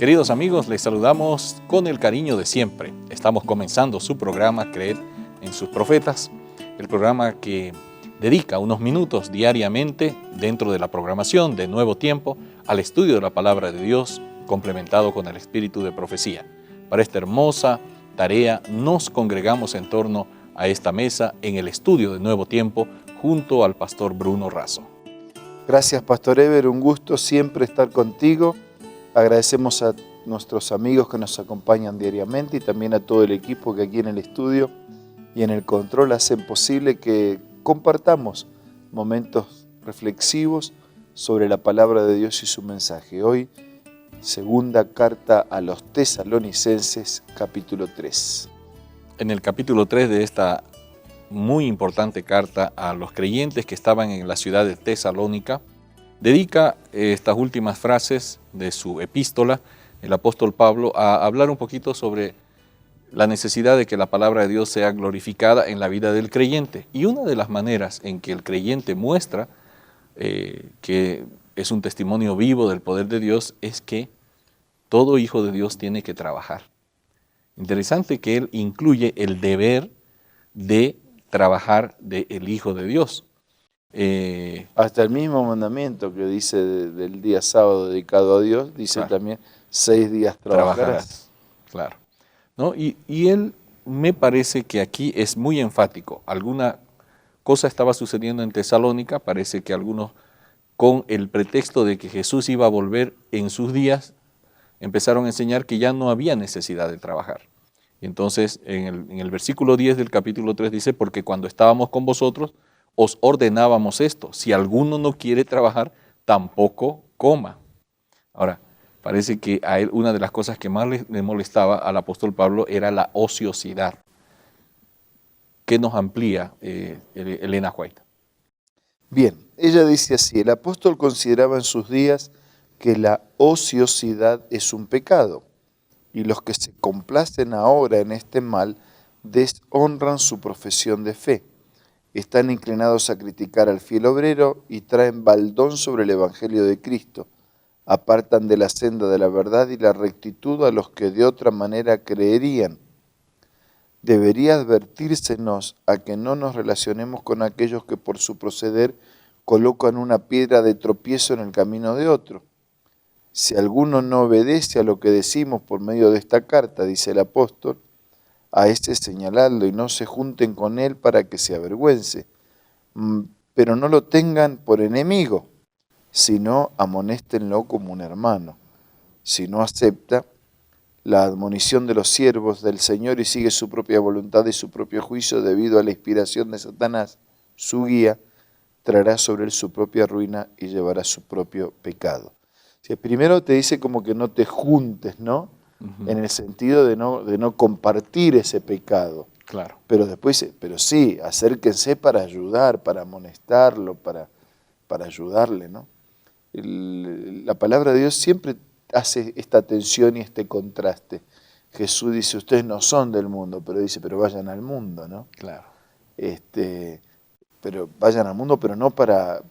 Queridos amigos, les saludamos con el cariño de siempre. Estamos comenzando su programa Creed en sus Profetas, el programa que dedica unos minutos diariamente dentro de la programación de Nuevo Tiempo al estudio de la Palabra de Dios, complementado con el espíritu de profecía. Para esta hermosa tarea nos congregamos en torno a esta mesa en el estudio de Nuevo Tiempo junto al pastor Bruno Razo. Gracias, Pastor Ever, un gusto siempre estar contigo. Agradecemos a nuestros amigos que nos acompañan diariamente y también a todo el equipo que aquí en el estudio y en el control hacen posible que compartamos momentos reflexivos sobre la palabra de Dios y su mensaje. Hoy, segunda carta a los Tesalonicenses, capítulo 3. En el capítulo 3 de esta muy importante carta a los creyentes que estaban en la ciudad de Tesalónica, dedica estas últimas frases de su epístola, el apóstol Pablo, a hablar un poquito sobre la necesidad de que la palabra de Dios sea glorificada en la vida del creyente. Y una de las maneras en que el creyente muestra que es un testimonio vivo del poder de Dios es que todo hijo de Dios tiene que trabajar. Interesante que él incluye el deber de trabajar del Hijo de Dios. Hasta el mismo mandamiento que dice del día sábado dedicado a Dios, dice también 6 días trabajarás. Claro. ¿No? Y él me parece que aquí es muy enfático. Alguna cosa estaba sucediendo en Tesalónica, parece que algunos con el pretexto de que Jesús iba a volver en sus días, empezaron a enseñar que ya no había necesidad de trabajar. Y entonces en el versículo 10 del capítulo 3 dice, porque cuando estábamos con vosotros, os ordenábamos esto, si alguno no quiere trabajar, tampoco coma. Ahora, parece que a él una de las cosas que más le molestaba al apóstol Pablo era la ociosidad. ¿Qué nos amplía Elena White? Bien, ella dice así, el apóstol consideraba en sus días que la ociosidad es un pecado, y los que se complacen ahora en este mal deshonran su profesión de fe. Están inclinados a criticar al fiel obrero y traen baldón sobre el evangelio de Cristo. Apartan de la senda de la verdad y la rectitud a los que de otra manera creerían. Debería advertírsenos a que no nos relacionemos con aquellos que por su proceder colocan una piedra de tropiezo en el camino de otro. Si alguno no obedece a lo que decimos por medio de esta carta, dice el apóstol, a este señaladlo y no se junten con él para que se avergüence, pero no lo tengan por enemigo, sino amonéstenlo como un hermano. Si no acepta la admonición de los siervos del Señor y sigue su propia voluntad y su propio juicio debido a la inspiración de Satanás, su guía, traerá sobre él su propia ruina y llevará su propio pecado. O sea, primero te dice como que no te juntes, ¿no? En el sentido de no compartir ese pecado. Claro. Pero después, pero sí, acérquense para ayudar, para amonestarlo, para ayudarle, ¿no? La palabra de Dios siempre hace esta tensión y este contraste. Jesús dice, ustedes no son del mundo, pero dice, pero vayan al mundo, ¿no? Claro. Pero vayan al mundo, pero no para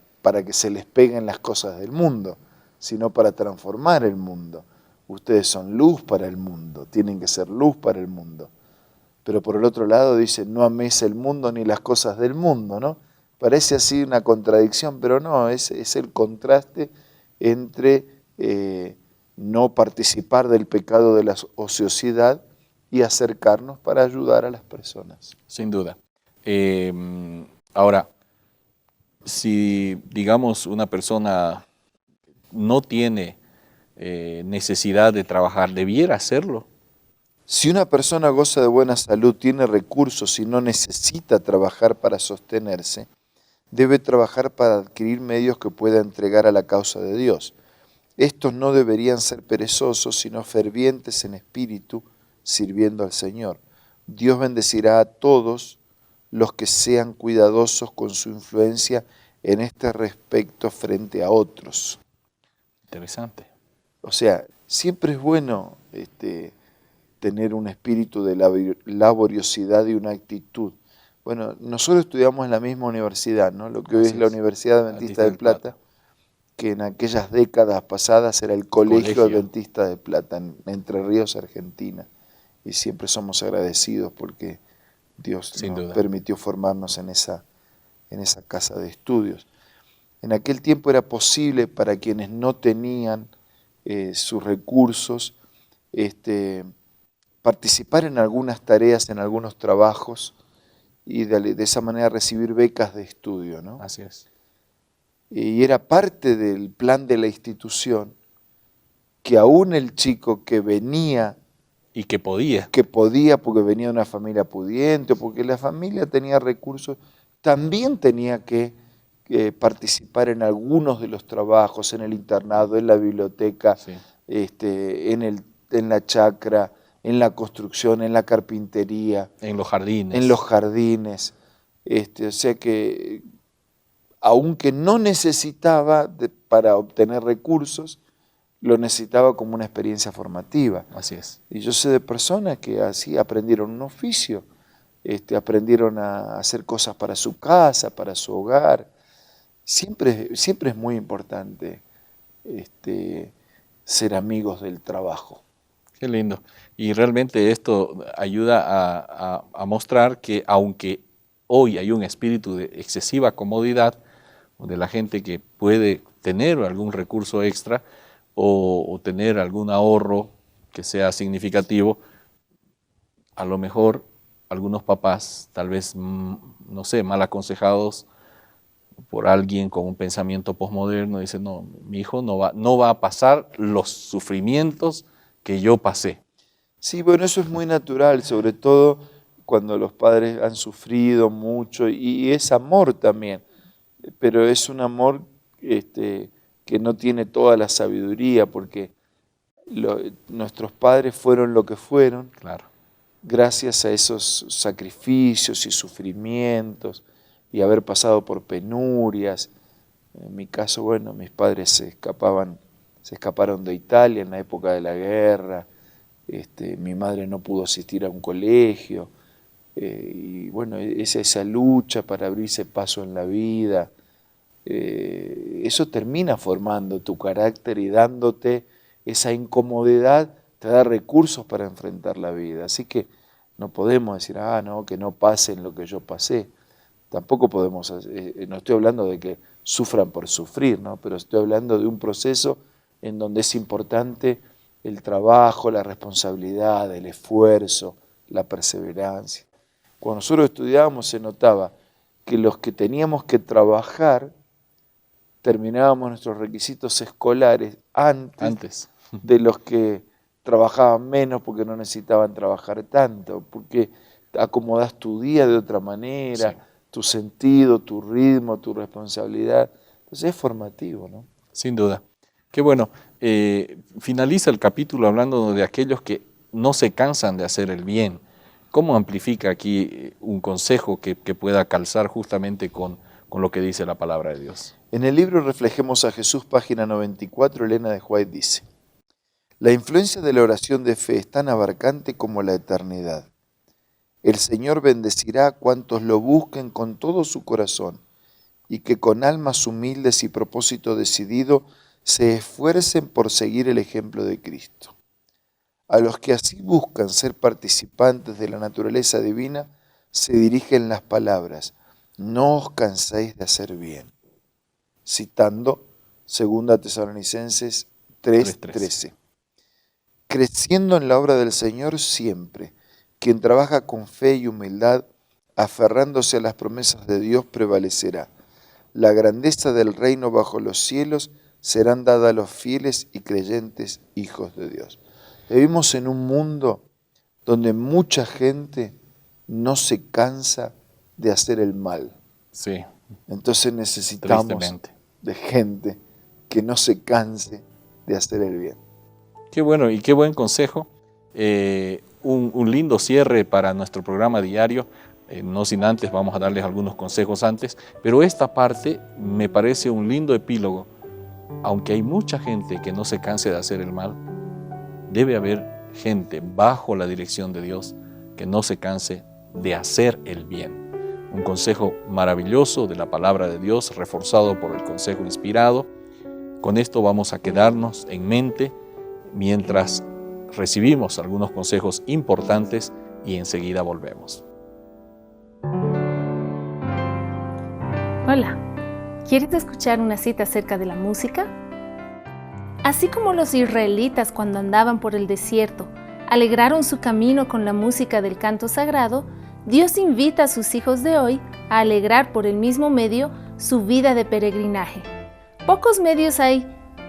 que se les peguen las cosas del mundo, sino para transformar el mundo. Ustedes son luz para el mundo, tienen que ser luz para el mundo. Pero por el otro lado dice, no améis el mundo ni las cosas del mundo, ¿no? Parece así una contradicción, pero no, es el contraste entre no participar del pecado de la ociosidad y acercarnos para ayudar a las personas. Sin duda. Ahora, si digamos una persona no tiene necesidad de trabajar, ¿debiera hacerlo? Si una persona goza de buena salud, tiene recursos y no necesita trabajar para sostenerse, debe trabajar para adquirir medios que pueda entregar a la causa de Dios. Estos no deberían ser perezosos, sino fervientes en espíritu, sirviendo al Señor. Dios bendecirá a todos los que sean cuidadosos con su influencia en este respecto frente a otros. Interesante. O sea, siempre es bueno tener un espíritu de laboriosidad y una actitud. Bueno, nosotros estudiamos en la misma universidad, ¿no? Lo que hoy es la Universidad Adventista de Plata. que en aquellas décadas pasadas era el Colegio Colegio. Adventista de Plata, en Entre Ríos, Argentina. Y siempre somos agradecidos porque Dios Sin nos duda. permitió formarnos en esa casa de estudios. En aquel tiempo era posible para quienes no tenían sus recursos participar en algunas tareas, en algunos trabajos y de esa manera recibir becas de estudio, ¿no? Así es. Y era parte del plan de la institución que aún el chico que venía, Y que podía. que podía porque venía de una familia pudiente o porque la familia tenía recursos, también tenía que participar en algunos de los trabajos, en el internado, en la biblioteca, Sí. en la chacra, en la construcción, en la carpintería, En los jardines. en los jardines. O sea que, aunque no necesitaba para obtener recursos, lo necesitaba como una experiencia formativa. Así es. Y yo sé de personas que así aprendieron un oficio, aprendieron a hacer cosas para su casa, para su hogar. Siempre es muy importante ser amigos del trabajo. Qué lindo. Y realmente esto ayuda a mostrar que aunque hoy hay un espíritu de excesiva comodidad, de la gente que puede tener algún recurso extra o tener algún ahorro que sea significativo, a lo mejor algunos papás, tal vez, no sé, mal aconsejados por alguien con un pensamiento posmoderno, dicen, no, mi hijo no va a pasar los sufrimientos que yo pasé. Sí, bueno, eso es muy natural, sobre todo cuando los padres han sufrido mucho y es amor también, pero es un amor que no tiene toda la sabiduría porque nuestros padres fueron lo que fueron Claro. gracias a esos sacrificios y sufrimientos y haber pasado por penurias. En mi caso, bueno, mis padres se escaparon de Italia en la época de la guerra. Mi madre no pudo asistir a un colegio, y bueno, es esa lucha para abrirse paso en la vida, eso termina formando tu carácter y dándote esa incomodidad, te da recursos para enfrentar la vida. Así que no podemos decir, no, que no pasen lo que yo pasé. Tampoco podemos, no estoy hablando de que sufran por sufrir, ¿no? Pero estoy hablando de un proceso en donde es importante el trabajo, la responsabilidad, el esfuerzo, la perseverancia. Cuando nosotros estudiábamos se notaba que los que teníamos que trabajar terminábamos nuestros requisitos escolares antes de los que trabajaban menos porque no necesitaban trabajar tanto, porque acomodas tu día de otra manera, sí, tu sentido, tu ritmo, tu responsabilidad. Entonces es formativo, ¿no? Sin duda. Qué bueno. Finaliza el capítulo hablando de aquellos que no se cansan de hacer el bien. ¿Cómo amplifica aquí un consejo que pueda calzar justamente con lo que dice la palabra de Dios? En el libro Reflejemos a Jesús, página 94, Elena de White dice: la influencia de la oración de fe es tan abarcante como la eternidad. El Señor bendecirá a cuantos lo busquen con todo su corazón y que con almas humildes y propósito decidido se esfuercen por seguir el ejemplo de Cristo. A los que así buscan ser participantes de la naturaleza divina, se dirigen las palabras: no os canséis de hacer bien. Citando 2 Tesalonicenses 3:13. Creciendo en la obra del Señor siempre, quien trabaja con fe y humildad, aferrándose a las promesas de Dios, prevalecerá. La grandeza del reino bajo los cielos serán dadas a los fieles y creyentes hijos de Dios. Vivimos en un mundo donde mucha gente no se cansa de hacer el mal. Sí. Entonces necesitamos de gente que no se canse de hacer el bien. Qué bueno y qué buen consejo. Un lindo cierre para nuestro programa diario. No sin antes, vamos a darles algunos consejos antes, pero esta parte me parece un lindo epílogo. Aunque hay mucha gente que no se canse de hacer el mal, debe haber gente bajo la dirección de Dios que no se canse de hacer el bien. Un consejo maravilloso de la palabra de Dios, reforzado por el consejo inspirado. Con esto vamos a quedarnos en mente mientras recibimos algunos consejos importantes y enseguida volvemos. Hola, ¿quieres escuchar una cita acerca de la música? Así como los israelitas cuando andaban por el desierto alegraron su camino con la música del canto sagrado, Dios invita a sus hijos de hoy a alegrar por el mismo medio su vida de peregrinaje. Pocos medios hay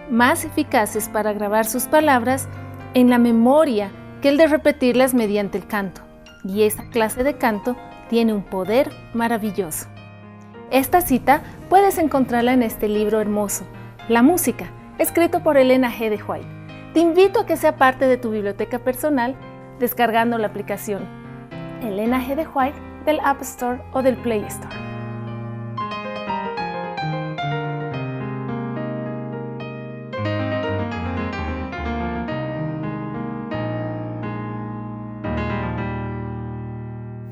más eficaces para grabar sus palabras en la memoria que el de repetirlas mediante el canto, y esta clase de canto tiene un poder maravilloso. Esta cita puedes encontrarla en este libro hermoso, La Música, escrito por Elena G. de White. Te invito a que sea parte de tu biblioteca personal descargando la aplicación Elena G. de White del App Store o del Play Store.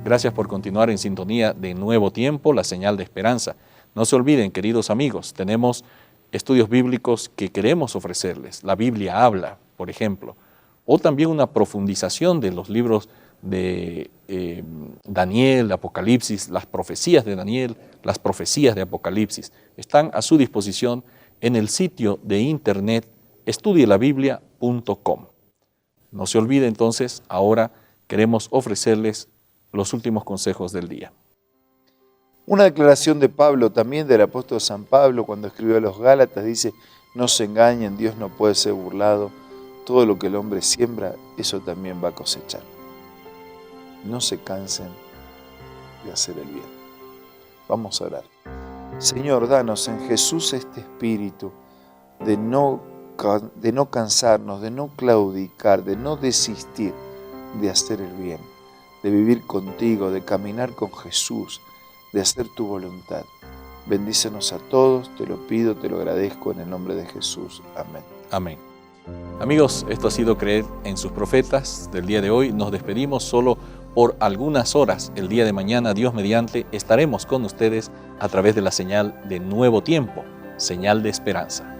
Gracias por continuar en sintonía de Nuevo Tiempo, la señal de esperanza. No se olviden, queridos amigos, tenemos estudios bíblicos que queremos ofrecerles. La Biblia habla, por ejemplo, o también una profundización de los libros de Daniel, Apocalipsis, las profecías de Daniel, las profecías de Apocalipsis. Están a su disposición en el sitio de internet estudielabiblia.com. No se olvide entonces, ahora queremos ofrecerles los últimos consejos del día. Una declaración de Pablo, también del apóstol San Pablo, cuando escribió a los Gálatas, dice: no se engañen, Dios no puede ser burlado, todo lo que el hombre siembra, eso también va a cosechar. No se cansen de hacer el bien. Vamos a orar. Señor, danos en Jesús este espíritu de no cansarnos, de no claudicar, de no desistir de hacer el bien, de vivir contigo, de caminar con Jesús, de hacer tu voluntad. Bendícenos a todos, te lo pido, te lo agradezco en el nombre de Jesús. Amén. Amén. Amigos, esto ha sido Creer en sus profetas del día de hoy. Nos despedimos solo por algunas horas. El día de mañana, Dios mediante, estaremos con ustedes a través de la señal de Nuevo Tiempo, señal de esperanza.